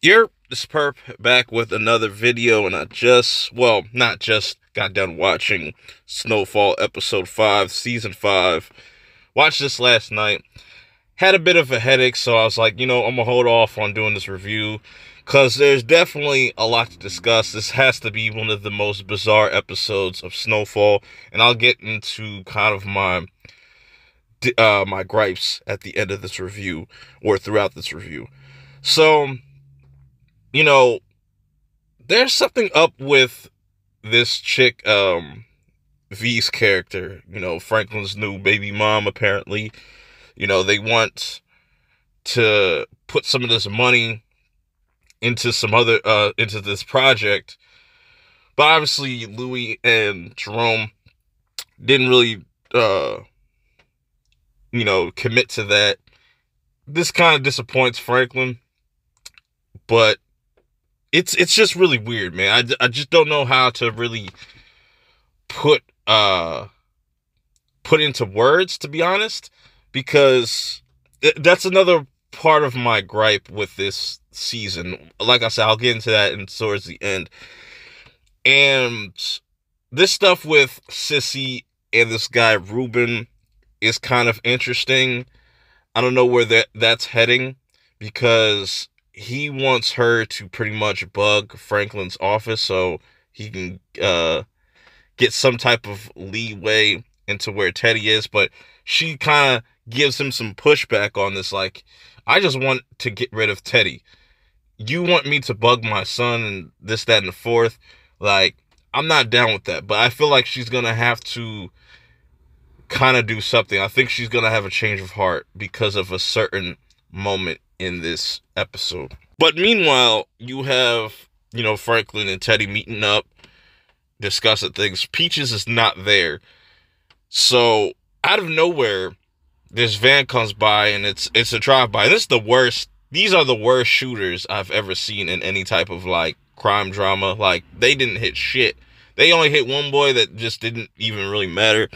This perp back with another video, and not just got done watching Snowfall episode 5, season 5. Watched this last night. Had a bit of a headache, so I was like, I'm gonna hold off on doing this review because there's definitely a lot to discuss. This has to be one of the most bizarre episodes of Snowfall, and I'll get into kind of my gripes at the end of this review or throughout this review. So, there's something up with this chick, V's character, Franklin's new baby mom, apparently. They want to put some of this money into into this project. But obviously, Louis and Jerome didn't really, commit to that. This kind of disappoints Franklin, but it's just really weird, man. I just don't know how to really put into words, to be honest, because that's another part of my gripe with this season. Like I said, I'll get into that towards the end. And this stuff with Sissy and this guy Ruben is kind of interesting. I don't know where that's heading, because he wants her to pretty much bug Franklin's office so he can get some type of leeway into where Teddy is. But she kind of gives him some pushback on this, like, I just want to get rid of Teddy. You want me to bug my son and this, that, and the fourth. Like, I'm not down with that. But I feel like she's going to have to kind of do something. I think she's going to have a change of heart because of a certain moment in this episode. But meanwhile, you have, Franklin and Teddy meeting up, discussing things. Peaches is not there. So, out of nowhere, this van comes by, and it's a drive-by. This is the worst. These are the worst shooters I've ever seen in any type of, like, crime drama. Like, they didn't hit shit. They only hit one boy that just didn't even really matter.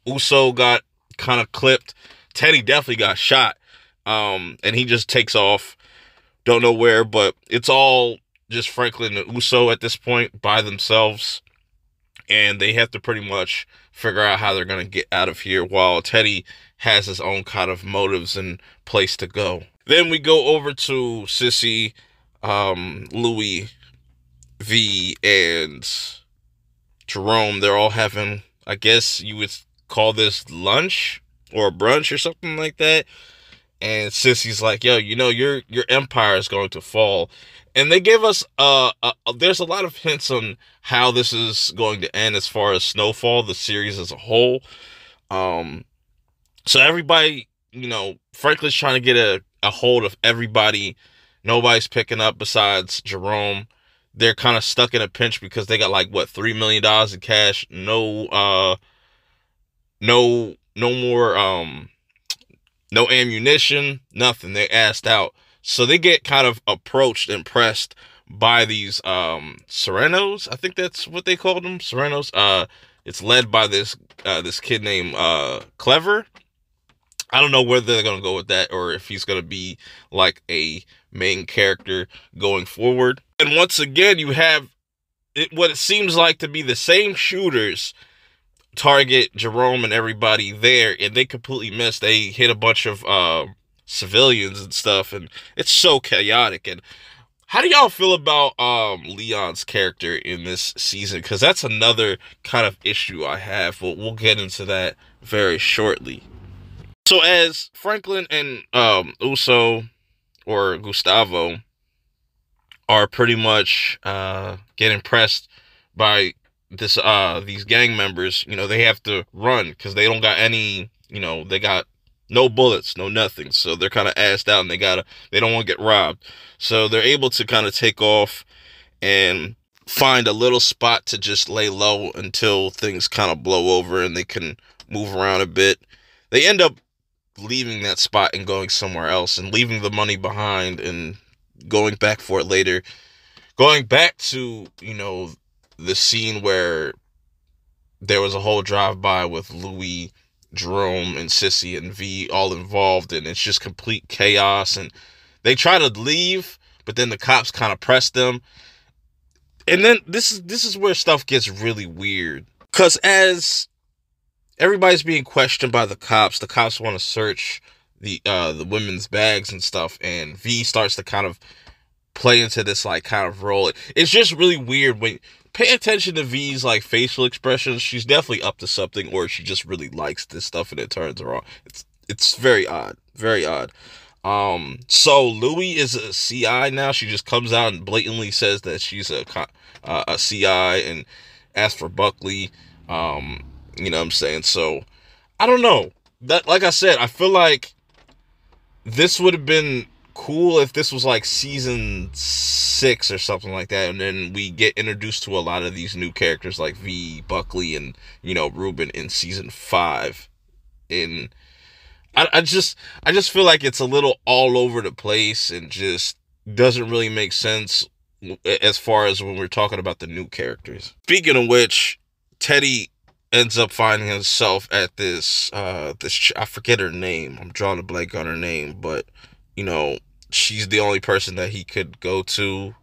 Uso got kind of clipped. Teddy definitely got shot. And he just takes off. Don't know where, but it's all just Franklin and Uso at this point by themselves. And they have to pretty much figure out how they're going to get out of here, while Teddy has his own kind of motives and place to go. Then we go over to Sissy, Louis, V, and Jerome. They're all having, I guess you would call this lunch or brunch or something like that. And Sissy's like, yo, your empire is going to fall. And they give us, there's a lot of hints on how this is going to end as far as Snowfall, the series as a whole. So everybody, Franklin's trying to get a hold of everybody. Nobody's picking up besides Jerome. They're kind of stuck in a pinch because they got like, what, $3 million in cash. No more, no ammunition, nothing. They're assed out. So they get kind of approached and pressed by these Serenos. I think that's what they called them, Serenos. It's led by this kid named Clever. I don't know whether they're going to go with that or if he's going to be like a main character going forward. And once again, you have what it seems like to be the same shooters target Jerome and everybody there, and they completely missed. They hit a bunch of civilians and stuff, and it's so chaotic. And how do y'all feel about Leon's character in this season? Because that's another kind of issue I have. We'll get into that very shortly. So as Franklin and Uso or Gustavo are pretty much getting pressed by these gang members, they have to run because they don't got any, they got no bullets, no nothing. So they're kind of assed out, and they don't want to get robbed. So they're able to kind of take off and find a little spot to just lay low until things kind of blow over and they can move around a bit. They end up leaving that spot and going somewhere else and leaving the money behind and going back for it later. Going back to, the scene where there was a whole drive-by with Louis, Jerome, and Sissy and V all involved, and it's just complete chaos. And they try to leave, but then the cops kind of press them. And then this is where stuff gets really weird. Because as everybody's being questioned by the cops want to search the women's bags and stuff, and V starts to kind of play into this like kind of role. It's just really weird when pay attention to V's like facial expressions. She's definitely up to something, or she just really likes this stuff and it turns her on. It's very odd. Very odd. So Louie is a CI now. She just comes out and blatantly says that she's a CI and asks for Buckley. You know what I'm saying? So I don't know. That, like I said, I feel like this would have been cool if this was like season 6 or something like that, and then we get introduced to a lot of these new characters like V, Buckley, and Ruben in season 5. And I just feel like it's a little all over the place and just doesn't really make sense as far as when we're talking about the new characters. Speaking of which, Teddy ends up finding himself at this I forget her name. I'm drawing a blank on her name, but she's the only person that he could go to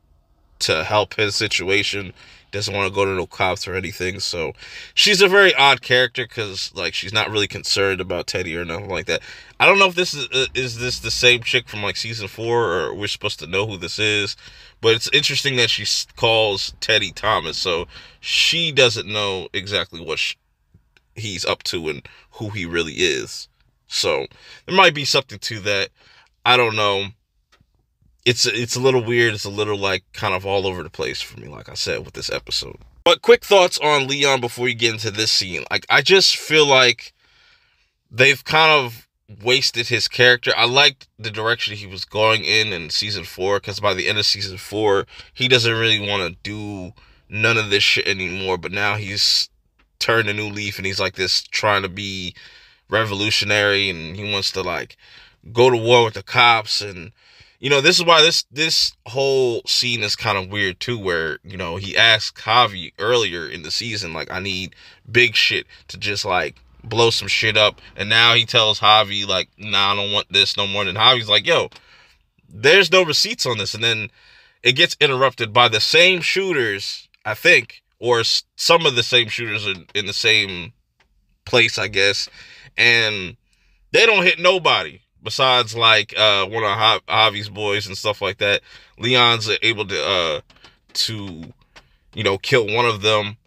help his situation. Doesn't want to go to no cops or anything. So she's a very odd character because like she's not really concerned about Teddy or nothing like that. I don't know if this is this the same chick from like season 4, or we're supposed to know who this is. But it's interesting that she calls Teddy Thomas, so she doesn't know exactly what he's up to and who he really is. So there might be something to that. I don't know. It's a little weird. It's a little like kind of all over the place for me, like I said, with this episode. But quick thoughts on Leon before we get into this scene. Like, I just feel like they've kind of wasted his character. I liked the direction he was going in season 4, because by the end of season 4, he doesn't really want to do none of this shit anymore. But now he's turned a new leaf and he's like this, trying to be revolutionary, and he wants to like go to war with the cops. And this is why this whole scene is kind of weird too, where he asked Javi earlier in the season, like, I need big shit to just like blow some shit up, and now he tells Javi like, nah, I don't want this no more. And Javi's like, yo, there's no receipts on this. And then it gets interrupted by the same shooters, I think, or some of the same shooters in the same place, I guess, and they don't hit nobody besides like one of Javi's boys and stuff like that. Leon's able to kill one of them.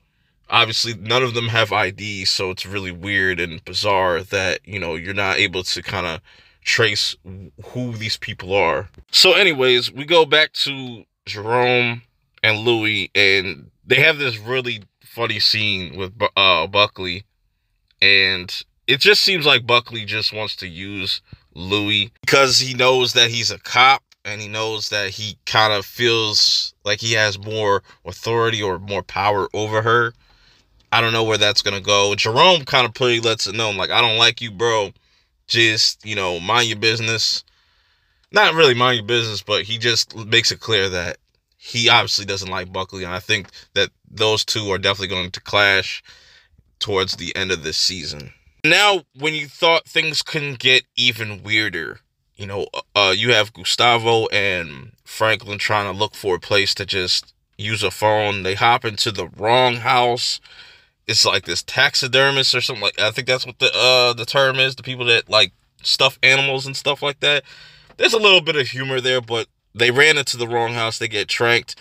Obviously, none of them have ID, so it's really weird and bizarre that you're not able to kind of trace who these people are. So anyways, we go back to Jerome and Louie, and they have this really funny scene with Buckley, and it just seems like Buckley just wants to use Louie because he knows that he's a cop, and he knows that he kind of feels like he has more authority or more power over her. I don't know where that's gonna go. Jerome kind of pretty lets it know, like, I don't like you, bro. Just, mind your business. Not really mind your business, but he just makes it clear that he obviously doesn't like Buckley, and I think that those two are definitely going to clash towards the end of this season. Now, when you thought things couldn't get even weirder, you have Gustavo and Franklin trying to look for a place to just use a phone. They hop into the wrong house. It's like this taxidermist or something like, I think that's what the term is. The people that like stuff animals and stuff like that. There's a little bit of humor there, but they ran into the wrong house. They get tranked.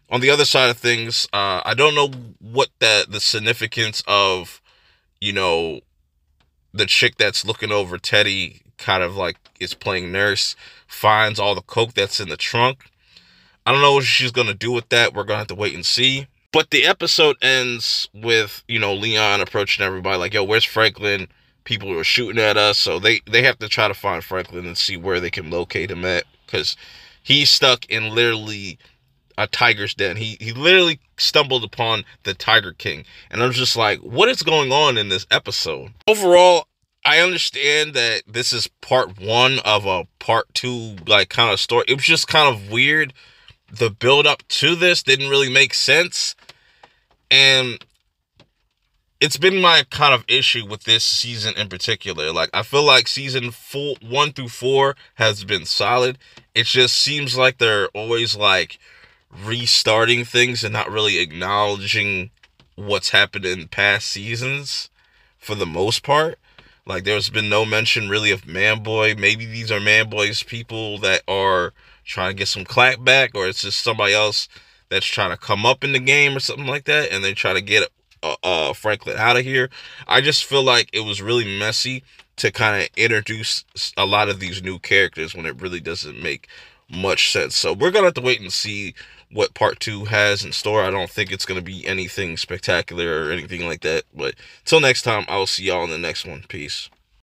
On the other side of things, I don't know what the significance of, the chick that's looking over Teddy, kind of like is playing nurse, finds all the coke that's in the trunk. I don't know what she's going to do with that. We're going to have to wait and see. But the episode ends with, Leon approaching everybody like, yo, where's Franklin? People are shooting at us. So they have to try to find Franklin and see where they can locate him at, because he's stuck in literally a tiger's den. He literally stumbled upon the Tiger King. And I'm just like, what is going on in this episode? Overall, I understand that this is part 1 of a part 2, like, kind of story. It was just kind of weird. The build up to this didn't really make sense. And it's been my kind of issue with this season in particular. Like, I feel like season 1 through 4 has been solid. It just seems like they're always like restarting things and not really acknowledging what's happened in past seasons for the most part. Like, there's been no mention really of Manboy. Maybe these are Manboy's people that are trying to get some clap back, or it's just somebody else that's trying to come up in the game or something like that, and they try to get Franklin out of here. I just feel like it was really messy to kind of introduce a lot of these new characters when it really doesn't make much sense. So we're gonna have to wait and see what part 2 has in store. I don't think it's gonna be anything spectacular or anything like that. But till next time, I will see y'all in the next one. Peace.